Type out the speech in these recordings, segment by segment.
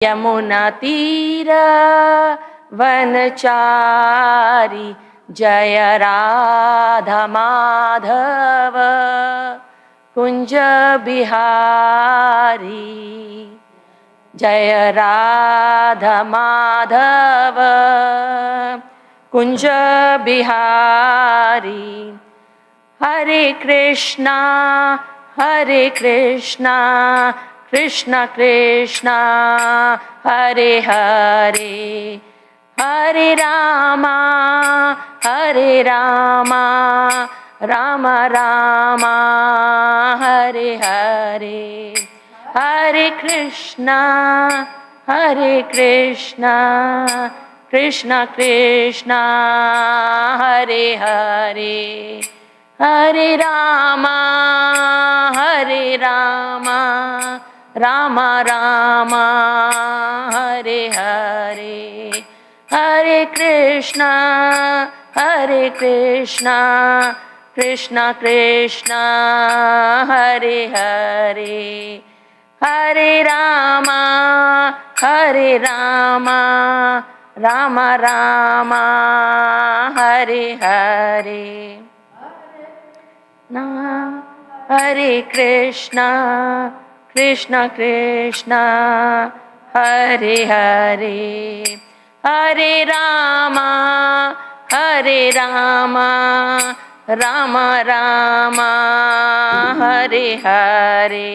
यमुना तीर वनचारी जय राधा माधव कुंज बिहारी जय राधा माधव कुंज बिहारी हरे कृष्णा कृष्ण कृष्ण हरे हरे हरे रामा राम राम हरे हरे हरे कृष्णा कृष्ण कृष्ण हरे हरे हरे रामा राम राम हरे हरे हरे कृष्णा कृष्ण कृष्ण हरे हरे हरे रामा राम राम हरे हरे हरे कृष्णा कृष्ण कृष्ण हरे हरे हरे रामा राम राम हरे हरे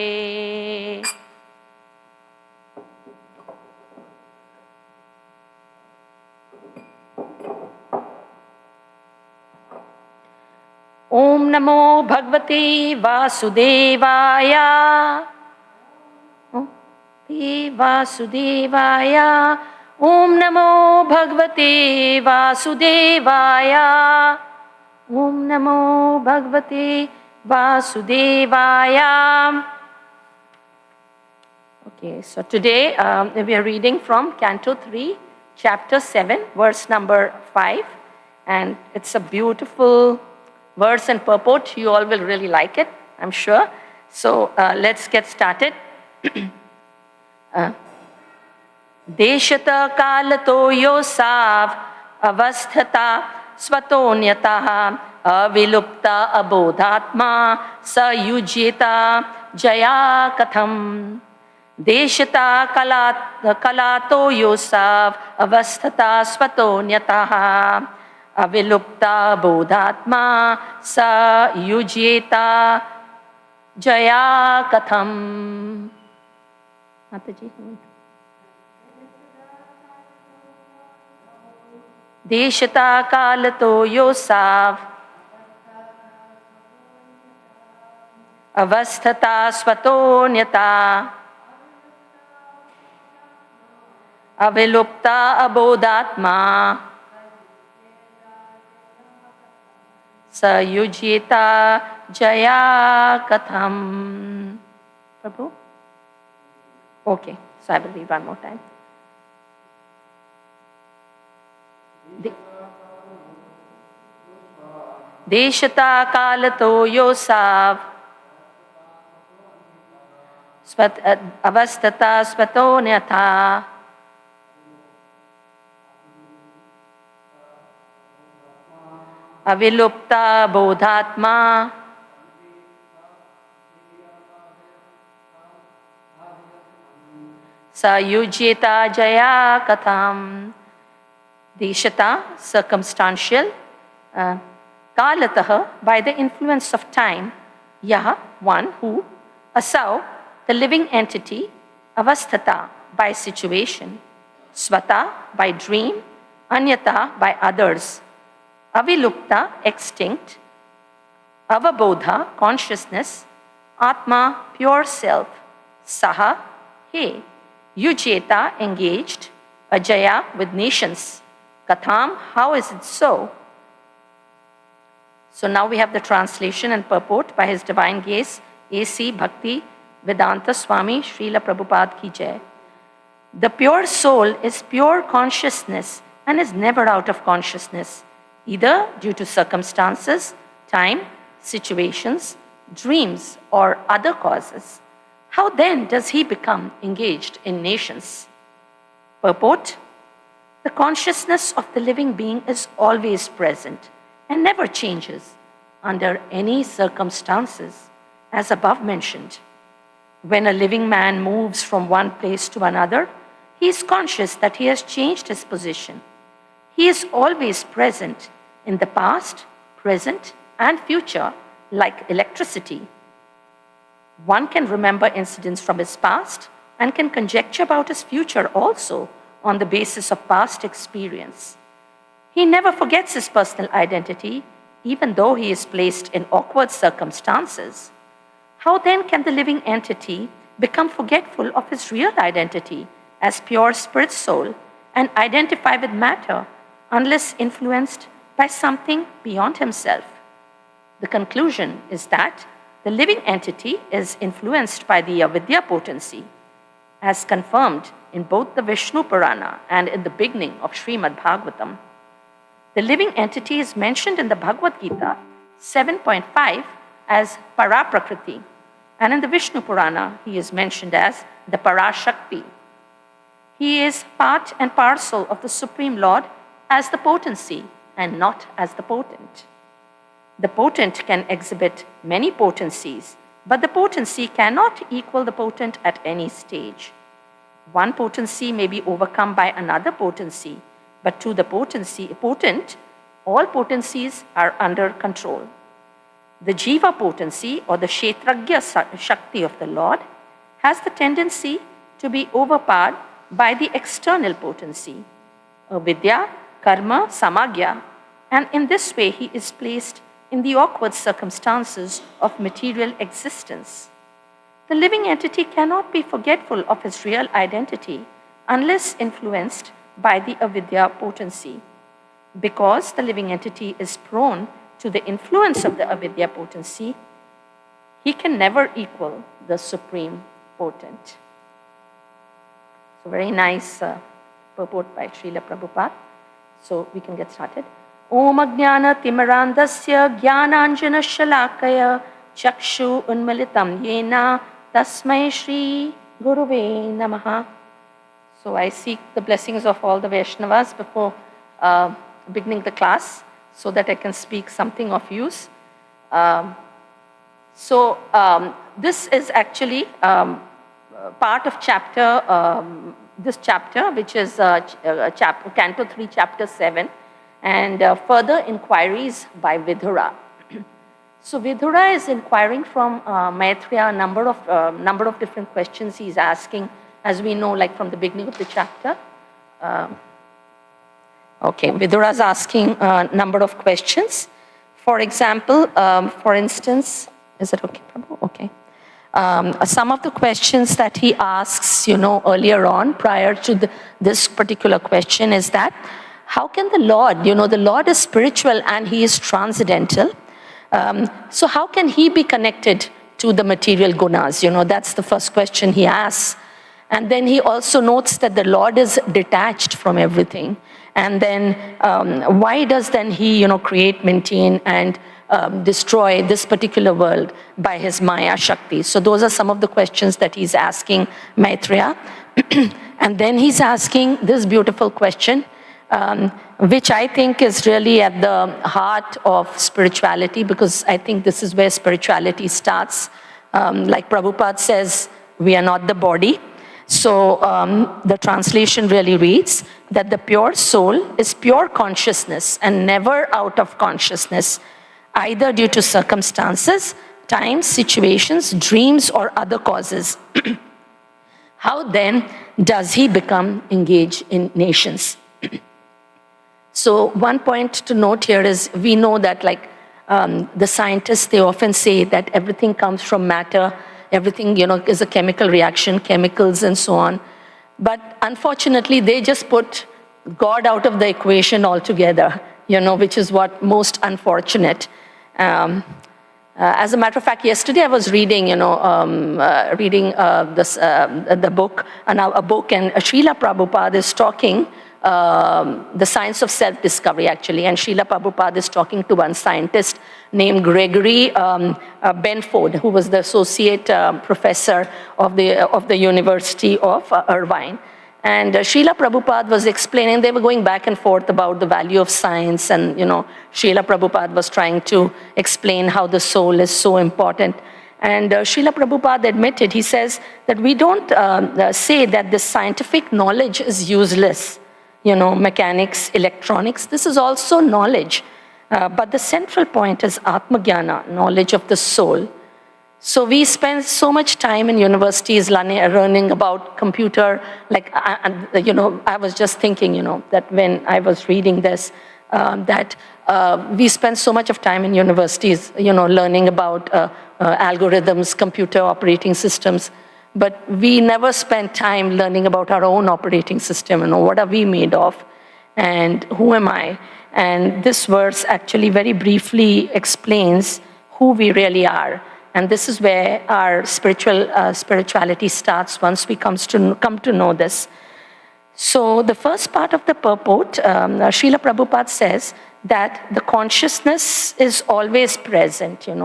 ओम नमो भगवते वासुदेवाय ओम नमो भगवते वासुदेवाय ओम नमो भगवते वासुदेवाय. Okay, so today we are reading from Canto 3, Chapter 7, verse number 5, and it's a beautiful verse and purport. You all will really like it, I'm sure. So let's get started. देशत कालतो योसाव अवस्थता स्वतोन्यता अविलुप्ता अबोधात्मा सयुज्यता जया कथम. देशता कलातो योसाव अवस्थता स्वतोन्यता अविलुप्ता बोधात्मा स युज्येता जया कथम. माताजी. देशता कालतो योसाव अवस्थता स्वतोन्यता अविलुप्ता अबोधात्मा सयुज्येता जया कथम. Prabhu? Okay, so I will read one more time. देशता कालतो योसाव अवस्थता स्वतोन्यथा अविलुप्ता बोधात्मा सयुज्येता Jaya कथम. Deshata, circumstantial, kalatah, by the influence of time, yah, one who, asau, the living entity, avasthata, by situation, swata, by dream, anyata, by others, avilupta, extinct, avabodha, consciousness, atma, pure self, saha, he, yujeta, engaged, ajaya, with nations. Katham, how is it so? So now we have the translation and purport by His Divine Grace, A.C. Bhakti Vedanta Swami Srila Prabhupada Ki Jai. The pure soul is pure consciousness and is never out of consciousness, either due to circumstances, time, situations, dreams, or other causes. How then does he become engaged in nations? Purport: the consciousness of the living being is always present and never changes under any circumstances, as above mentioned. When a living man moves from one place to another, he is conscious that he has changed his position. He is always present in the past, present, and future, like electricity. One can remember incidents from his past and can conjecture about his future also on the basis of past experience. He never forgets his personal identity, even though he is placed in awkward circumstances. How then can the living entity become forgetful of his real identity as pure spirit soul and identify with matter unless influenced by something beyond himself? The conclusion is that the living entity is influenced by the avidya potency, as confirmed in both the Vishnu Purana and in the beginning of Srimad Bhagavatam. The living entity is mentioned in the Bhagavad Gita 7.5 as Paraprakriti, and in the Vishnu Purana he is mentioned as the Parashakti. He is part and parcel of the Supreme Lord as the potency and not as the potent. The potent can exhibit many potencies, but the potency cannot equal the potent at any stage. One potency may be overcome by another potency, but to the potent, all potencies are under control. The jiva potency, or the kshetragya shakti of the Lord, has the tendency to be overpowered by the external potency, avidya, karma, samagya, and in this way he is placed in the awkward circumstances of material existence. The living entity cannot be forgetful of his real identity unless influenced by the avidya potency. Because the living entity is prone to the influence of the avidya potency, he can never equal the supreme potent. So very nice purport by Srila Prabhupada. So we can get started. Om Ajnana Timirandasya Jnananjana Shalakaya Chakshu Unmilitam Yena Tasmai Shri Guruve Namaha. So I seek the blessings of all the Vaishnavas before beginning the class so that I can speak something of use. This is actually part of this chapter, which is Canto 3, Chapter 7, and further inquiries by Vidura. So Vidura is inquiring from Maitreya a number of different questions he's asking, as we know, like from the beginning of the chapter. Vidura is asking a number of questions. For example, for instance, is it okay, Prabhu? Okay. Some of the questions that he asks, earlier on, prior to this particular question, is that how can the Lord, the Lord is spiritual and he is transcendental. So how can he be connected to the material gunas? That's the first question he asks. And then he also notes that the Lord is detached from everything. And then why does then he, create, maintain, and destroy this particular world by his Maya Shakti? So those are some of the questions that he's asking Maitreya. And then he's asking this beautiful question, which I think is really at the heart of spirituality, because I think this is where spirituality starts. Like Prabhupada says, we are not the body. So the translation really reads that the pure soul is pure consciousness and never out of consciousness, either due to circumstances, times, situations, dreams, or other causes. How then does he become engaged in nations? So one point to note here is we know that the scientists, they often say that everything comes from matter, everything is a chemical reaction, chemicals and so on. But unfortunately, they just put God out of the equation altogether, which is what most unfortunate. As a matter of fact, yesterday I was reading, the book, and Srila Prabhupada is talking the science of self-discovery, actually, and Srila Prabhupada is talking to one scientist named Gregory Benford, who was the associate professor of the University of Irvine. And Srila Prabhupada was explaining, they were going back and forth about the value of science, and Srila Prabhupada was trying to explain how the soul is so important. And Srila Prabhupada admitted, he says that we don't say that this scientific knowledge is useless. Mechanics, electronics, this is also knowledge. But the central point is Atma-jnana, knowledge of the soul. So we spend so much time in universities learning about computer. Like, I was just thinking, that when I was reading this, that we spend so much of time in universities, learning about algorithms, computer operating systems. But we never spend time learning about our own operating system, what are we made of, and who am I? And this verse actually very briefly explains who we really are. And this is where our spirituality starts once we come to know this. So the first part of the purport, Srila Prabhupada says that the consciousness is always present, in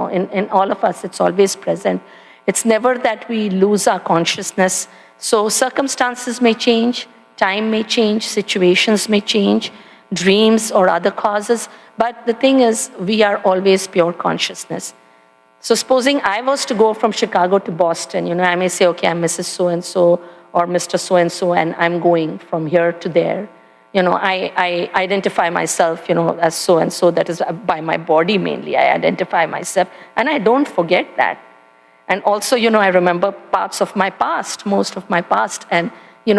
all of us, it's always present. It's never that we lose our consciousness. So circumstances may change, time may change, situations may change, dreams or other causes, but the thing is, we are always pure consciousness. So supposing I was to go from Chicago to Boston, I may say, okay, I'm Mrs. So-and-so or Mr. So-and-so, and I'm going from here to there. I identify myself, as so-and-so, that is by my body mainly, I identify myself, and I don't forget that. And also, I remember parts of my past, most of my past, and,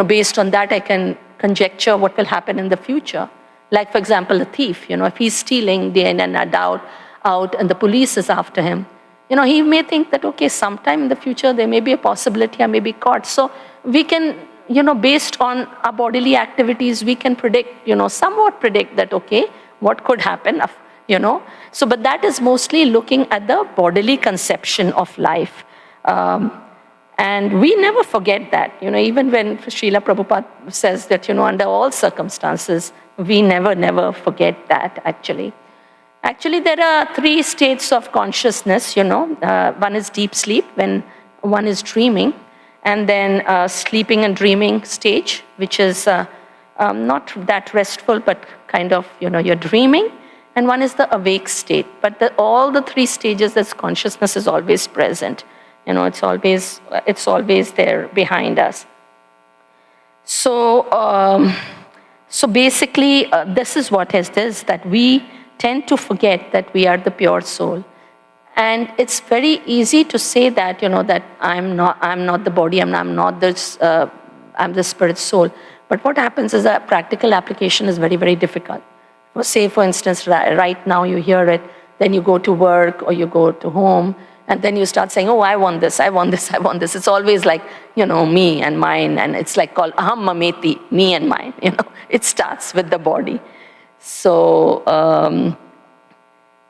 based on that, I can conjecture what will happen in the future. Like, for example, a thief, if he's stealing day in and out, and the police is after him, he may think that, okay, sometime in the future, there may be a possibility I may be caught. So we can, based on our bodily activities, we can predict, somewhat predict that, okay, what could happen, So, but that is mostly looking at the bodily conception of life. And we never forget that, even when Srila Prabhupada says that, under all circumstances, we never forget that, actually. Actually, there are 3 states of consciousness, one is deep sleep, when one is dreaming, and then sleeping and dreaming stage, which is not that restful, but kind of, you're dreaming, and one is the awake state. But all the 3 stages, this consciousness is always present. It's always there behind us. So, so basically, this is what is this, that we tend to forget that we are the pure soul. And it's very easy to say that, that I'm not the body, I'm not this, I'm the spirit soul. But what happens is that practical application is very, very difficult. Say, for instance, right now you hear it, then you go to work or you go to home, and then you start saying, oh, I want this, I want this, I want this. It's always like, me and mine, and it's like called aham mameti, me and mine, It starts with the body. So,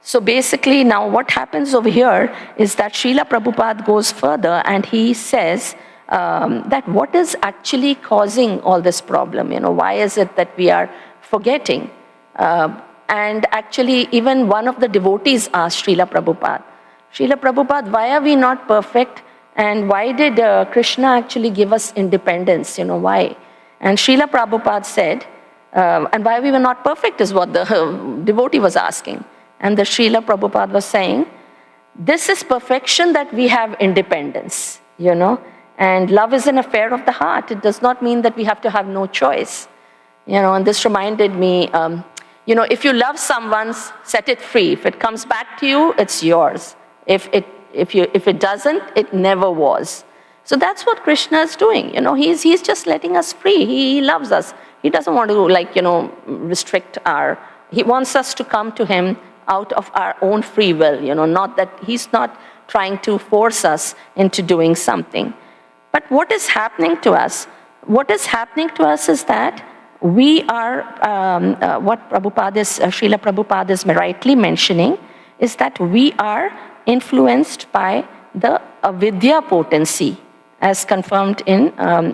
so basically now what happens over here is that Srila Prabhupada goes further and he says that what is actually causing all this problem? Why is it that we are forgetting? And actually even one of the devotees asked Srila Prabhupada, why are we not perfect? And why did Krishna actually give us independence? Why? And Srila Prabhupada said, and why we were not perfect is what the devotee was asking. And the Srila Prabhupada was saying, this is perfection that we have independence, and love is an affair of the heart. It does not mean that we have to have no choice. And this reminded me, if you love someone, set it free. If it comes back to you, it's yours. If it doesn't, it never was. So that's what Krishna is doing. He's just letting us free. He loves us. He doesn't want to restrict he wants us to come to him out of our own free will, not that he's not trying to force us into doing something. But what is happening to us? What is happening to us is that we are, what Srila Prabhupada is rightly mentioning, is that we are influenced by the avidya potency, as confirmed in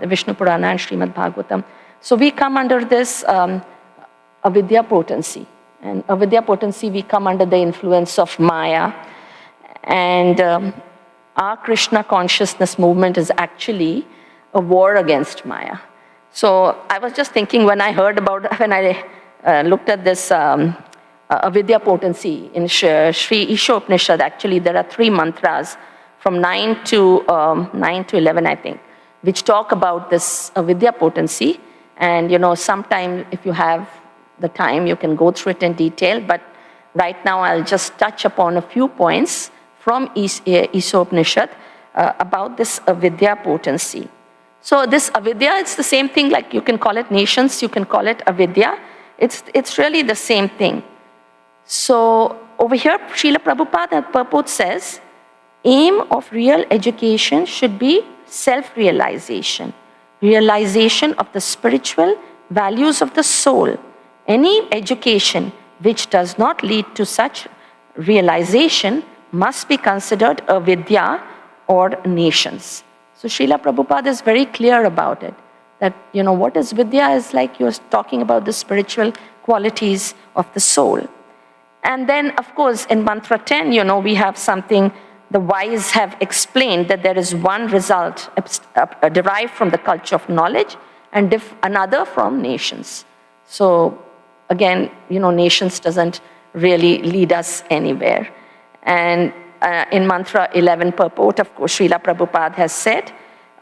Vishnu Purana and Srimad Bhagavatam. So we come under this avidya potency. And avidya potency, we come under the influence of Maya. And our Krishna consciousness movement is actually a war against Maya. So I was just thinking when I looked at this avidya potency in Sri Isha Upanishad, actually there are 3 mantras from 9 to 11, I think, which talk about this avidya potency. And sometime if you have the time, you can go through it in detail. But right now I'll just touch upon a few points from Isha Upanishad about this avidya potency. So this avidya, it's the same thing, like you can call it nations, you can call it avidya. It's really the same thing. So over here, Srila Prabhupada purport says, aim of real education should be self-realization, realization of the spiritual values of the soul. Any education which does not lead to such realization must be considered avidya or nations. So Srila Prabhupada is very clear about it, that what is vidya is like you're talking about the spiritual qualities of the soul. And then of course in mantra 10, we have something the wise have explained, that there is one result derived from the culture of knowledge and another from nations. So again, nations doesn't really lead us anywhere. And in mantra 11 purport, of course, Srila Prabhupada has said,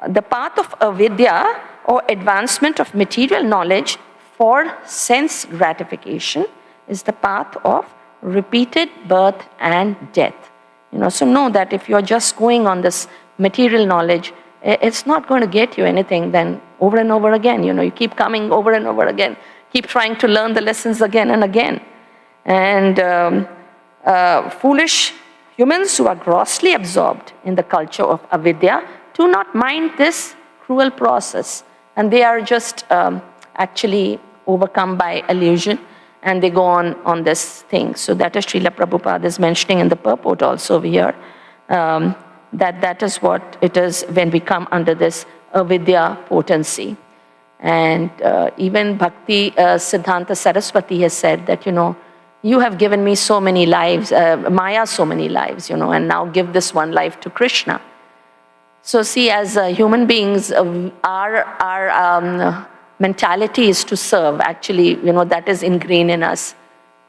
the path of avidya or advancement of material knowledge for sense gratification is the path of repeated birth and death. So know that if you're just going on this material knowledge, it's not going to get you anything. Then over and over again, you keep coming over and over again, keep trying to learn the lessons again and again. And foolish humans who are grossly absorbed in the culture of avidya do not mind this cruel process, and they are just actually overcome by illusion, and they go on this thing. So that is Srila Prabhupada is mentioning in the purport also over here, that is what it is when we come under this avidya potency. And even Bhakti Siddhanta Saraswati has said that, you have given me so many lives, Maya so many lives, and now give this one life to Krishna. So see, as human beings, our mentality is to serve. Actually, that is ingrained in us.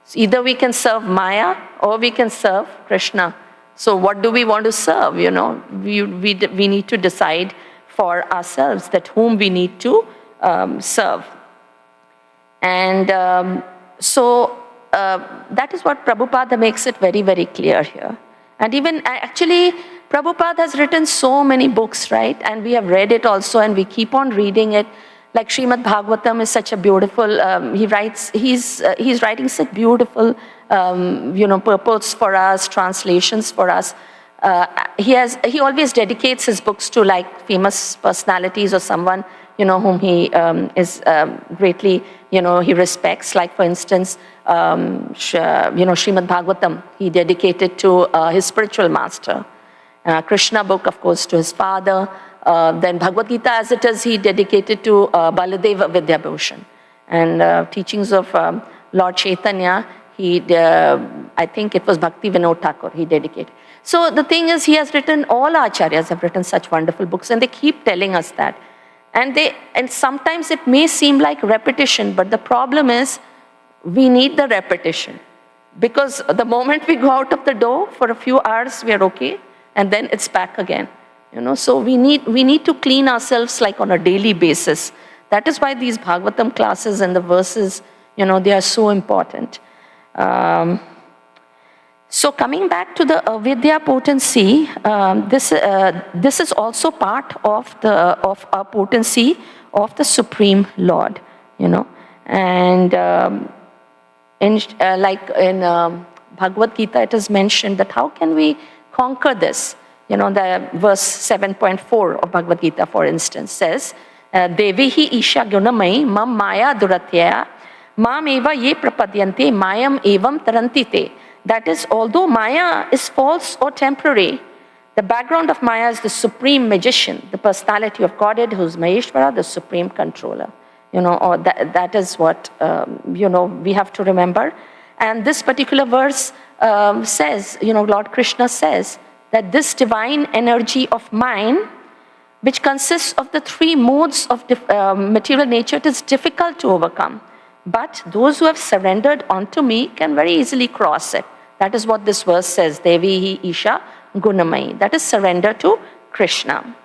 So either we can serve Maya or we can serve Krishna. So what do we want to serve? We need to decide for ourselves that whom we need to serve. And so that is what Prabhupada makes it very, very clear here. And even actually, Prabhupada has written so many books, right? And we have read it also, and we keep on reading it. Like Srimad Bhagavatam is such a beautiful, he's writing such beautiful, purports for us, translations for us. He always dedicates his books to like famous personalities or someone, whom he is greatly, he respects. Like for instance, Srimad Bhagavatam, he dedicated to his spiritual master. Krishna book, of course, to his father. Then Bhagavad Gita, as it is, he dedicated to Baladeva Vidyabhushan. And teachings of Lord Chaitanya, I think it was Bhakti Vinod Thakur he dedicated. So the thing is, he has written, all acharyas have written such wonderful books, and they keep telling us that. And sometimes it may seem like repetition, but the problem is, we need the repetition. Because the moment we go out of the door for a few hours, we are okay, and then it's back again. So we need to clean ourselves like on a daily basis. That is why these Bhagavatam classes and the verses, they are so important. So coming back to the avidya potency, this is also part of our potency of the Supreme Lord, And like in Bhagavad Gita, it is mentioned that how can we conquer this? The verse 7.4 of Bhagavad Gita, for instance, says, Devihi isha gunamai mam maya duratyaya mam eva ye prapadyante mayam evam tarantite. That is, although Maya is false or temporary, the background of Maya is the supreme magician, the personality of Godhead, who's Maheshwara, the supreme controller. Or that is what, we have to remember. And this particular verse says, Lord Krishna says, that this divine energy of mine which consists of the three moods of material nature, it is difficult to overcome. But those who have surrendered unto me can very easily cross it. That is what this verse says, Devi hi Isha Gunamai. That is surrender to Krishna.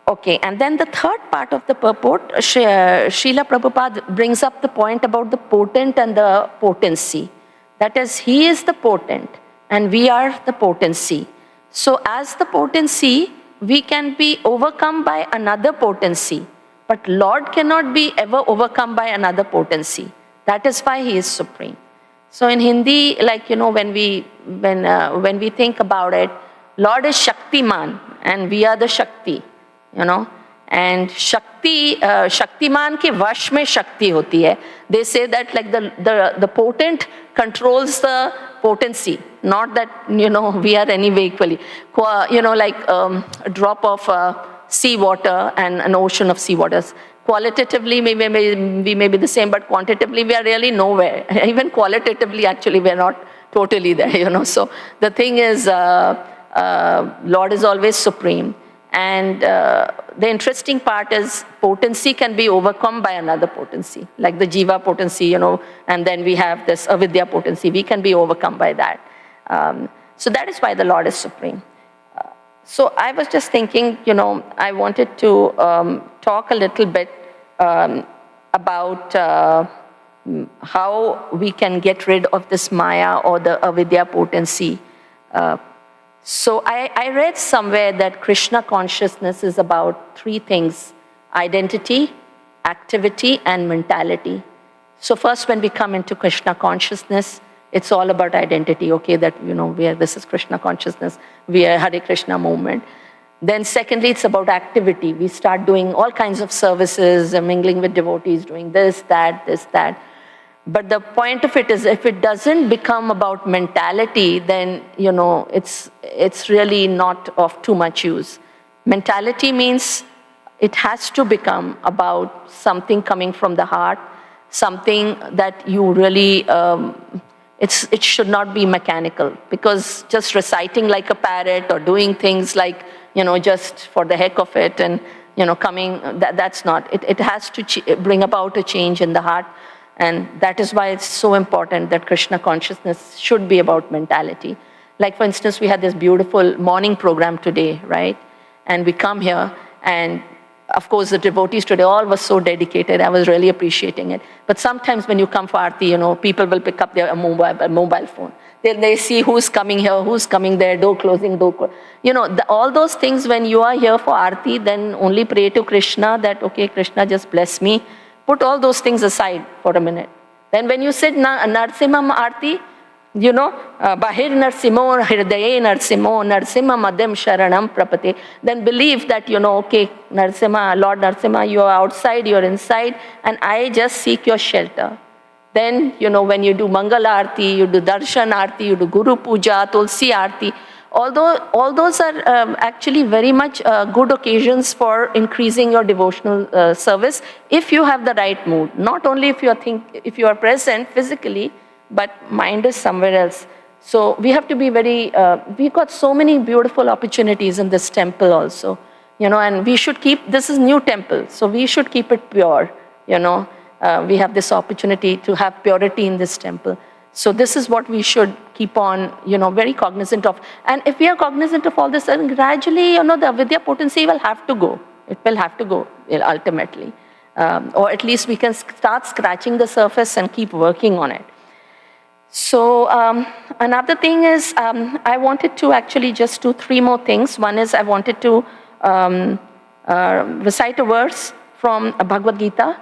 Okay, and then the third part of the purport, Srila Prabhupada brings up the point about the potent and the potency. That is, he is the potent and we are the potency. So as the potency, we can be overcome by another potency. But Lord cannot be ever overcome by another potency. That is why he is supreme. So in Hindi, like, when we think about it, Lord is Shaktiman and we are the Shakti, And Shakti, Shaktiman ke vash mein Shakti hoti hai. They say that like the potent controls the potency, not that, we are anyway equally. Like a drop of sea water and an ocean of sea waters. Qualitatively, we may be the same, but quantitatively, we are really nowhere. Even qualitatively, actually, we are not totally there, So the thing is, Lord is always supreme. And the interesting part is potency can be overcome by another potency, like the Jiva potency, and then we have this Avidya potency. We can be overcome by that. So that is why the Lord is supreme. So I was just thinking, I wanted to talk a little bit about how we can get rid of this Maya or the Avidya potency. So I read somewhere that Krishna consciousness is about three things: identity, activity, and mentality. So first, when we come into Krishna consciousness, it's all about identity, okay, that, this is Krishna consciousness, we are Hare Krishna movement. Then secondly, it's about activity. We start doing all kinds of services, mingling with devotees, doing this, that. But the point of it is, if it doesn't become about mentality, then, it's really not of too much use. Mentality means it has to become about something coming from the heart, something that you really, it should not be mechanical, because just reciting like a parrot or doing things like, just for the heck of it and, coming, that's not. It has to bring about a change in the heart. And that is why it's so important that Krishna consciousness should be about mentality. Like, for instance, we had this beautiful morning program today, right? And we come here, and of course, the devotees today all were so dedicated. I was really appreciating it. But sometimes when you come for Aarti, people will pick up their mobile phone. They see who's coming here, who's coming there, door closing, all those things. When you are here for Aarti, then only pray to Krishna that, okay, Krishna, just bless me. Put all those things aside for a minute. Then when you sit Narsimha Aarti, Bahir Narsimho, Hirdaye Narsimho, Narsimha Madhyam Sharanam Prapate, then believe that, okay, Narsimha, Lord Narsimha, you are outside, you are inside, and I just seek your shelter. Then, when you do Mangala Aarti, you do Darshan Aarti, you do Guru Puja, Tulsi Aarti, all those are actually very much good occasions for increasing your devotional service if you have the right mood. Not only if you are present physically, but mind is somewhere else. So we have to be we've got so many beautiful opportunities in this temple also, and we should keep, this is new temple, so we should keep it pure, we have this opportunity to have purity in this temple. So this is what we should keep on, very cognizant of. And if we are cognizant of all this, then gradually, the Avidya potency will have to go. It will have to go ultimately. Or at least we can start scratching the surface and keep working on it. So another thing is, I wanted to actually just do three more things. One is I wanted to recite a verse from Bhagavad Gita,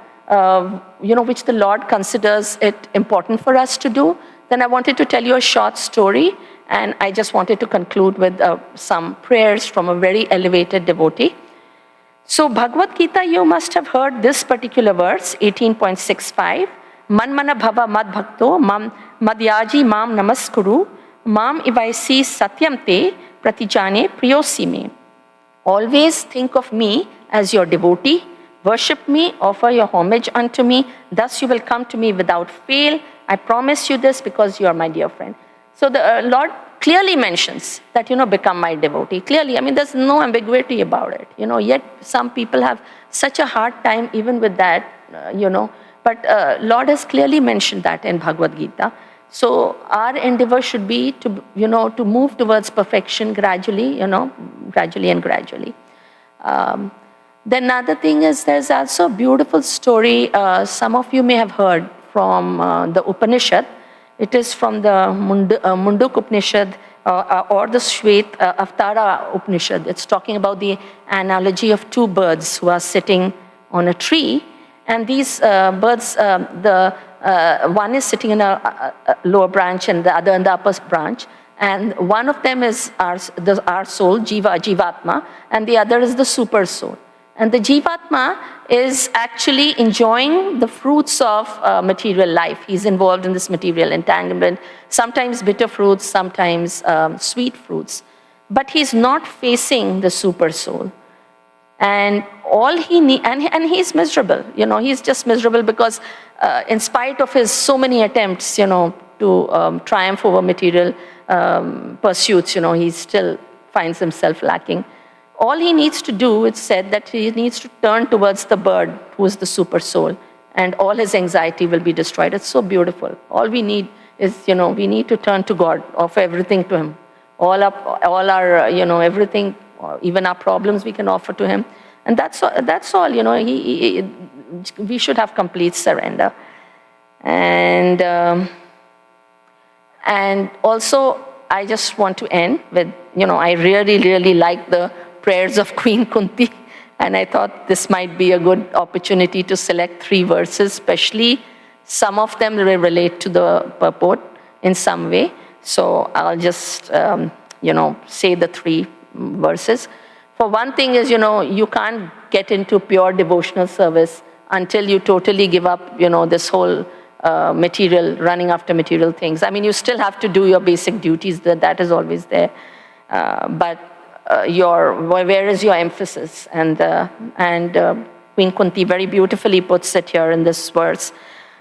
which the Lord considers it important for us to do. Then I wanted to tell you a short story, and I just wanted to conclude with some prayers from a very elevated devotee. So Bhagavad Gita, you must have heard this particular verse, 18.65. Manmana bhava mad bhakto mam madhyaji mam namaskuru mam ivaisi satyam te pratijane priyosi me. Always think of me as your devotee. Worship me, offer your homage unto me, thus you will come to me without fail. I promise you this because you are my dear friend. So the Lord clearly mentions that, become my devotee. Clearly, I mean, there's no ambiguity about it. Yet some people have such a hard time even with that, But Lord has clearly mentioned that in Bhagavad Gita. So our endeavor should be to move towards perfection gradually, gradually. Then another thing is there's also a beautiful story some of you may have heard from the Upanishad. It is from the Munduk Upanishad or the Shvet Avtara Upanishad. It's talking about the analogy of two birds who are sitting on a tree. And these birds, one is sitting in a lower branch and the other in the upper branch. And one of them is our soul, Jivatma, and the other is the super soul. And the Jivatma is actually enjoying the fruits of material life. He's involved in this material entanglement, sometimes bitter fruits, sometimes sweet fruits. But he's not facing the super soul. And all he needs, and he's miserable, he's just miserable because in spite of his so many attempts, to triumph over material pursuits, he still finds himself lacking. All he needs to do, it's said that he needs to turn towards the bird, who is the super soul, and all his anxiety will be destroyed. It's so beautiful. All we need is, we need to turn to God, offer everything to him. All our, everything, even our problems we can offer to him. And that's all, we should have complete surrender. And also, I just want to end with, I really, really like the prayers of Queen Kunti. And I thought this might be a good opportunity to select 3 verses, especially some of them relate to the purport in some way. So I'll just, say the 3 verses. For one thing is, you can't get into pure devotional service until you totally give up, this whole material, running after material things. I mean, you still have to do your basic duties, that is always there. But where is your emphasis? And Queen Kunti very beautifully puts it here in this verse.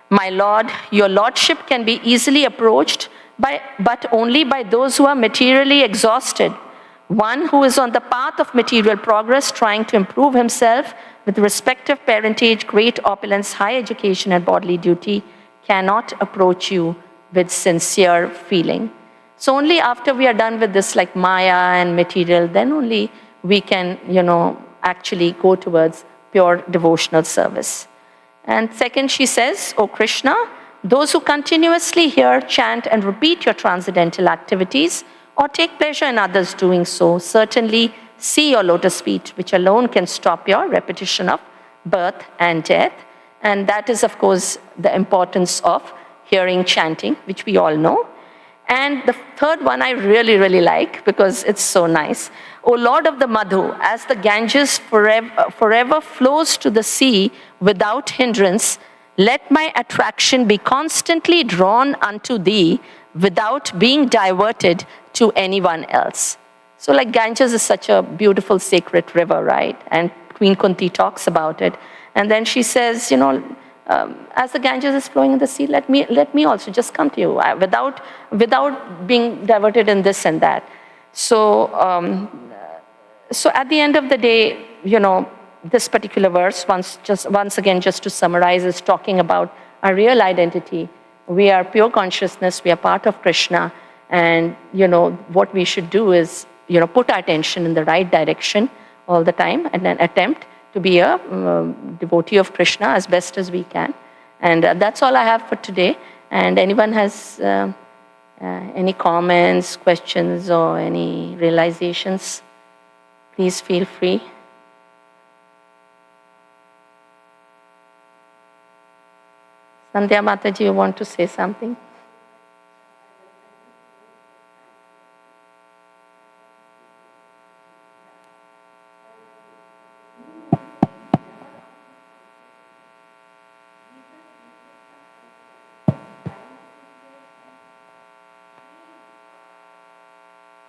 My Lord, your lordship can be easily approached, but only by those who are materially exhausted. One who is on the path of material progress, trying to improve himself with respective parentage, great opulence, high education, and bodily duty, cannot approach you with sincere feeling. So only after we are done with this, like Maya and material, then only we can, actually go towards pure devotional service. And second, she says, O Krishna, those who continuously hear, chant, and repeat your transcendental activities, or take pleasure in others doing so, certainly see your lotus feet, which alone can stop your repetition of birth and death. And that is, of course, the importance of hearing chanting, which we all know. And the third one I really, really like because it's so nice. O Lord of the Madhu, as the Ganges forever flows to the sea without hindrance, let my attraction be constantly drawn unto thee without being diverted to anyone else. So like Ganges is such a beautiful sacred river, right? And Queen Kunti talks about it. And then she says, as the Ganges is flowing in the sea, let me also just come to you without being diverted in this and that. So at the end of the day, this particular verse, once again, just to summarize, is talking about our real identity. We are pure consciousness. We are part of Krishna. And, what we should do is, put our attention in the right direction all the time and then attempt to be a devotee of Krishna as best as we can. And that's all I have for today. And anyone has any comments, questions, or any realizations, please feel free. Sandhya Mataji, you want to say something?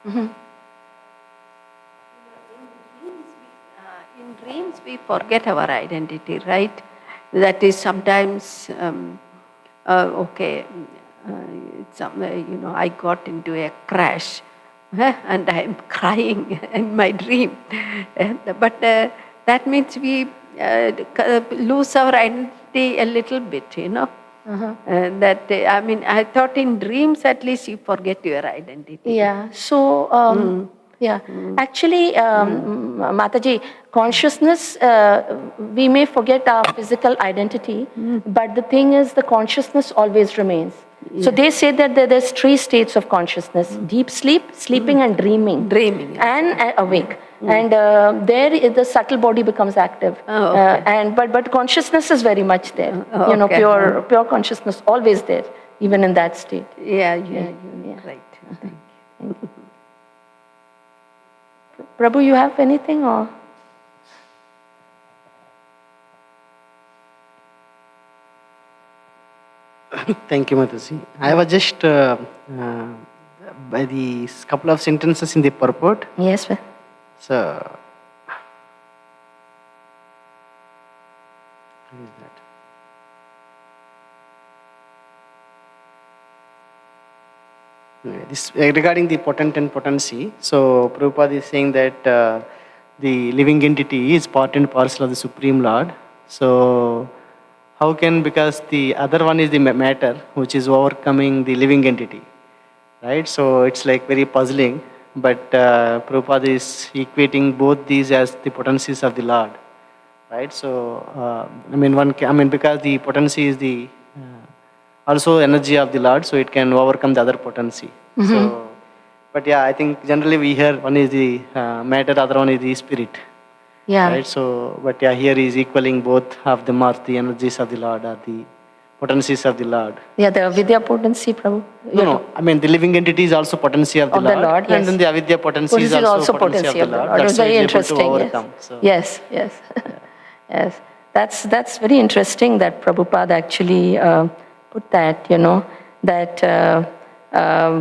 Mm-hmm. In dreams, we forget our identity, right? That is sometimes, somewhere, I got into a crash and I'm crying in my dream. But that means we lose our identity a little bit, I thought in dreams at least you forget your identity. Yeah. So, actually, Mataji, consciousness, we may forget our physical identity, but the thing is, the consciousness always remains. Yeah. So they say that there's 3 states of consciousness: deep sleep, sleeping, and dreaming. Dreaming. And awake. And the subtle body becomes active. Oh, okay. But consciousness is very much there. Okay. Pure consciousness, always there, even in that state. Yeah. Right. Thank you. Prabhu, you have anything or? Thank you, Mathaji. I was just by these couple of sentences in the purport. Yes, sir. So, what is that? This regarding the potent and potency. So Prabhupada is saying that the living entity is part and parcel of the Supreme Lord. So how can, because the other one is the matter which is overcoming the living entity, right? So it's like very puzzling, but Prabhupada is equating both these as the potencies of the Lord, right? So because the potency is the also energy of the Lord, so it can overcome the other potency. Mm-hmm. So, but yeah, I think generally we hear one is the matter, other one is the spirit. Yeah. Right. So, but yeah, here is equaling both of them are the energies of the Lord or the potencies of the Lord. Yeah, the avidya potency, Prabhu. No. I mean, the living entity is also potency of the Lord. Yes. And then the avidya potency is also potency of the Lord. That's very interesting. Yes. So. Yes. Yeah. Yes. That's very interesting that Prabhupada actually put that, that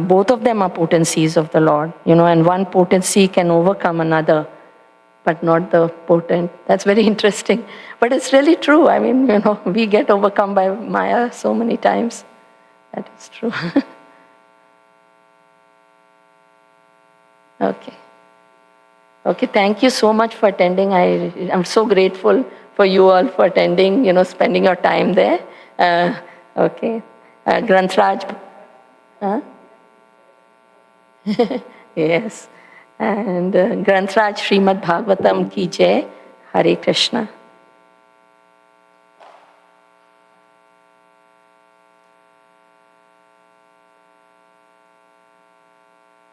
both of them are potencies of the Lord, and one potency can overcome another, but not the potent. That's very interesting. But it's really true. I mean, we get overcome by Maya so many times. That is true. Okay, thank you so much for attending. I'm so grateful for you all for attending, spending your time there. Okay. Granth Huh? Yes. And Granth Srimad Bhagavatam ki jai. Hare Krishna.